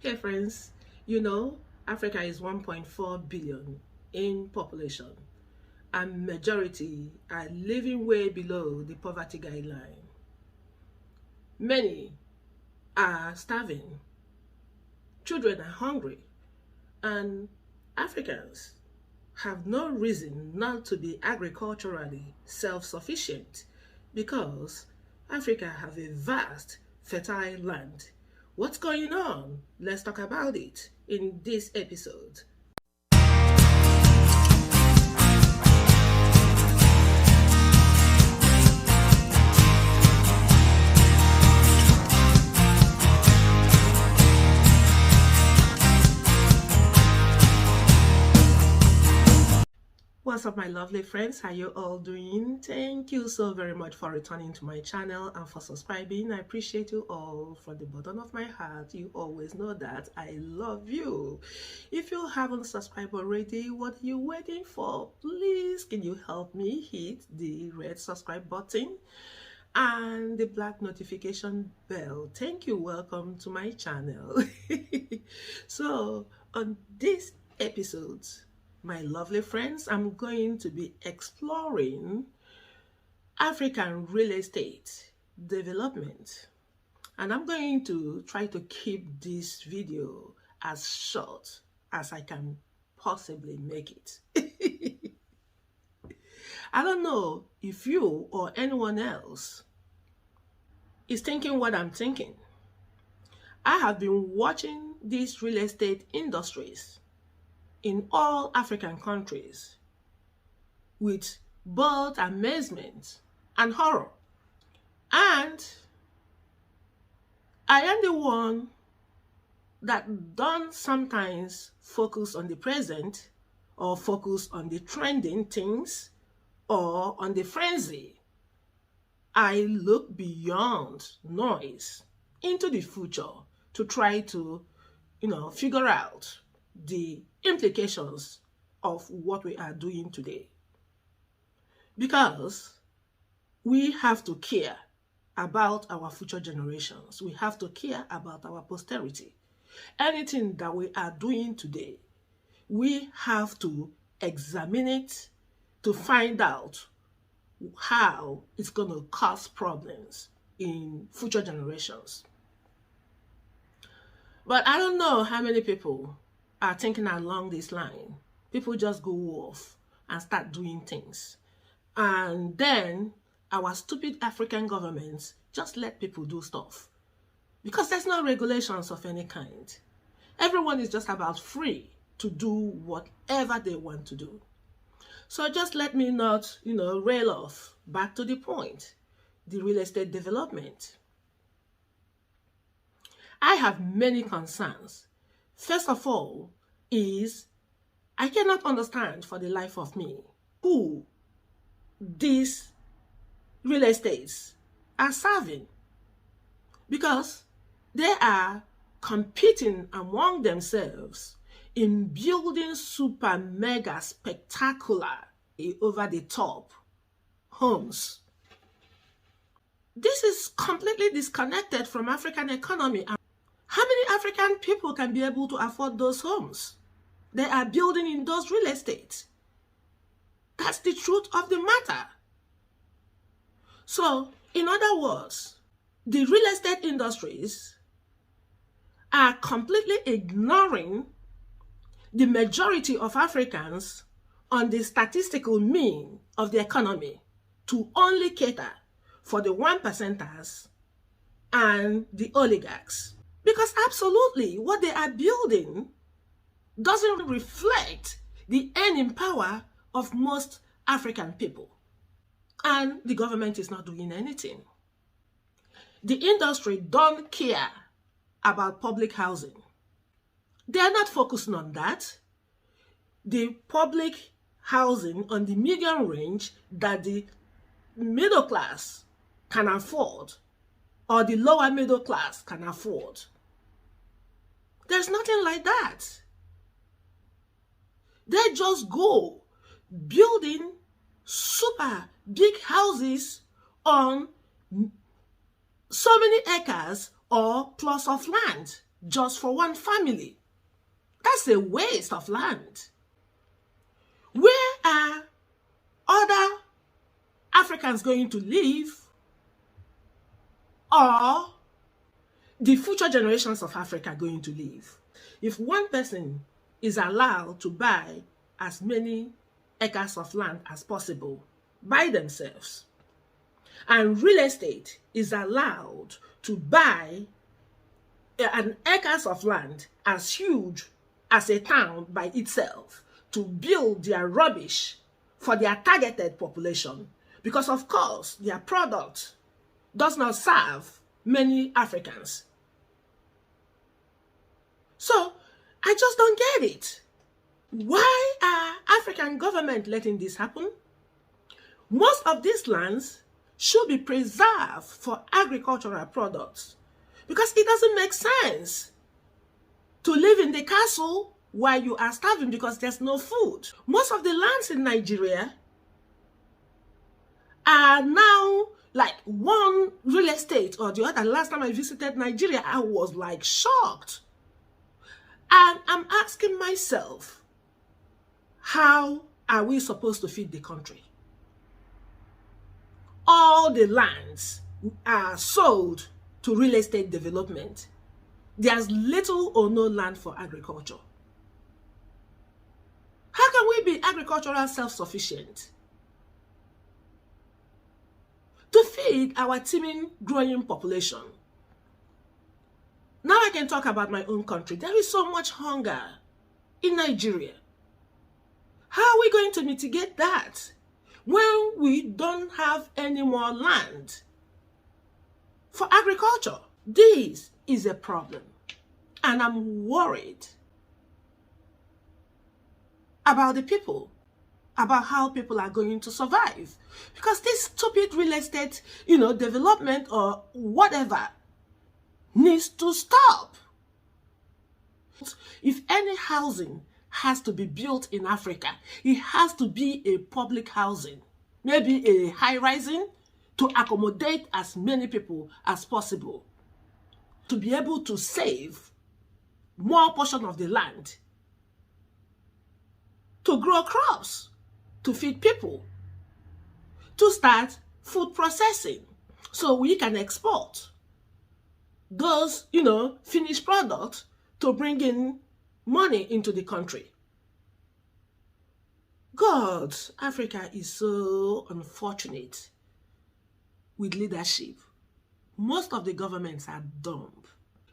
Hey friends, you know Africa is 1.4 billion in population and majority are living way below the poverty guideline. Many are starving, children are hungry, and Africans have no reason not to be agriculturally self-sufficient because Africa have a vast, fertile land. What's going on? Let's talk about it in this episode. What's up, my lovely friends? How you all doing? Thank you so very much for returning to my channel and for subscribing. I appreciate you all from the bottom of my heart. You always know that I love you. If you haven't subscribed already, what are you waiting for? Please, can you help me hit the red subscribe button and the black notification bell? Thank you. Welcome to my channel. So on this episode, my lovely friends, I'm going to be exploring African real estate development, and I'm going to try to keep this video as short as I can possibly make it. I don't know if you or anyone else is thinking what I'm thinking. I have been watching these real estate industries in all African countries with both amazement and horror. And I am the one that don't sometimes focus on the present or focus on the trending things or on the frenzy. I look beyond noise into the future to try to, figure out the implications of what we are doing today. Because we have to care about our future generations. We have to care about our posterity. Anything that we are doing today, we have to examine it to find out how it's going to cause problems in future generations. But I don't know how many people are thinking along this line. People just go off and start doing things. And then our stupid African governments just let people do stuff. Because there's no regulations of any kind. Everyone is just about free to do whatever they want to do. So just let me not, rail off. Back to the point, the real estate development. I have many concerns. First of all, is I cannot understand for the life of me who these real estates are serving, because they are competing among themselves in building super mega spectacular over the top homes. This is completely disconnected from African economy. How many African people can be able to afford those homes? They are building in those real estates. That's the truth of the matter. So, in other words, the real estate industries are completely ignoring the majority of Africans on the statistical mean of the economy to only cater for the 1%ers and the oligarchs. Because absolutely what they are building doesn't reflect the earning power of most African people. And the government is not doing anything. The industry don't care about public housing. They are not focusing on that. The public housing on the median range that the middle class can afford or the lower middle class can afford. There's nothing like that. They just go building super big houses on so many acres or plots of land. just for one family. That's a waste of land. Where are other Africans going to live, or the future generations of Africa going to live? If one person is allowed to buy as many acres of land as possible by themselves, and real estate is allowed to buy an acres of land as huge as a town by itself to build their rubbish for their targeted population, because of course their product does not serve many Africans. So I just don't get it. Why are African government letting this happen? Most of these lands should be preserved for agricultural products, because it doesn't make sense to live in the castle while you are starving because there's no food. Most of the lands in Nigeria are now like one real estate or the other. Last time I visited Nigeria, I was like shocked. And I'm asking myself, how are we supposed to feed the country? All the lands are sold to real estate development. There's little or no land for agriculture. How can we be agricultural self-sufficient to feed our teeming, growing population? Now I can talk about my own country. There is so much hunger in Nigeria. How are we going to mitigate that when we don't have any more land for agriculture? This is a problem, and I'm worried about the people, about how people are going to survive, because this stupid real estate, development or whatever needs to stop. If any housing has to be built in Africa, it has to be a public housing, maybe a high-rising, to accommodate as many people as possible, to be able to save more portion of the land, to grow crops, to feed people, to start food processing so we can export those, finished products to bring in money into the country. God, Africa is so unfortunate with leadership. Most of the governments are dumb,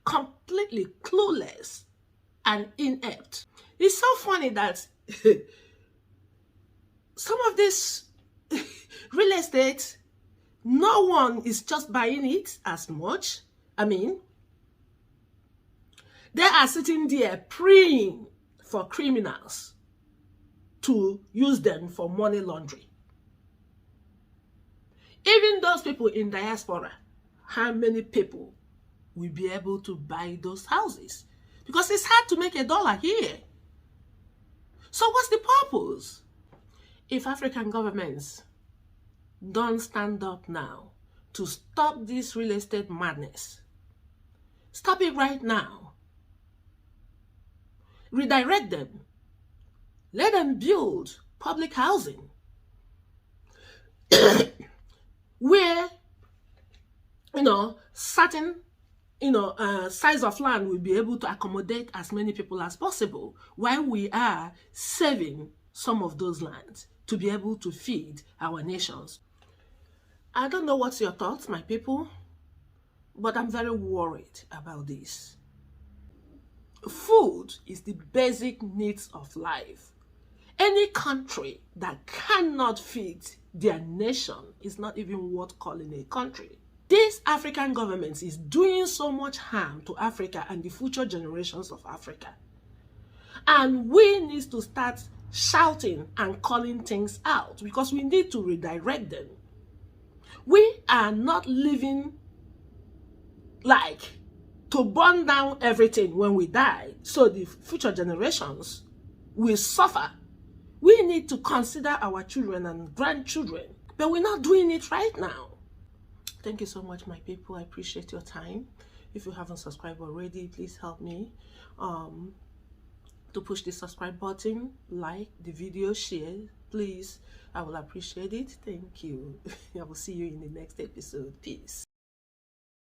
completely clueless and inept. It's so funny that some of this real estate, no one is just buying it as much. I mean, they are sitting there praying for criminals to use them for money laundering. Even those people in diaspora, how many people will be able to buy those houses? Because it's hard to make $1 here. So what's the purpose? If African governments don't stand up now to stop this real estate madness, stop it right now. Redirect them. Let them build public housing where, certain, size of land will be able to accommodate as many people as possible, while we are saving some of those lands to be able to feed our nations. I don't know what's your thoughts, my people, but I'm very worried about this. Food is the basic needs of life. Any country that cannot feed their nation is not even worth calling a country. This African government is doing so much harm to Africa and the future generations of Africa. And we need to start shouting and calling things out, because we need to redirect them. We are not living like to burn down everything when we die, so the future generations will suffer. We need to consider our children and grandchildren, but we're not doing it right now. Thank you so much, my people. I appreciate your time. If you haven't subscribed already, please help me to push the subscribe button, like the video, share, please. I will appreciate it. Thank you. I will see you in the next episode. Peace.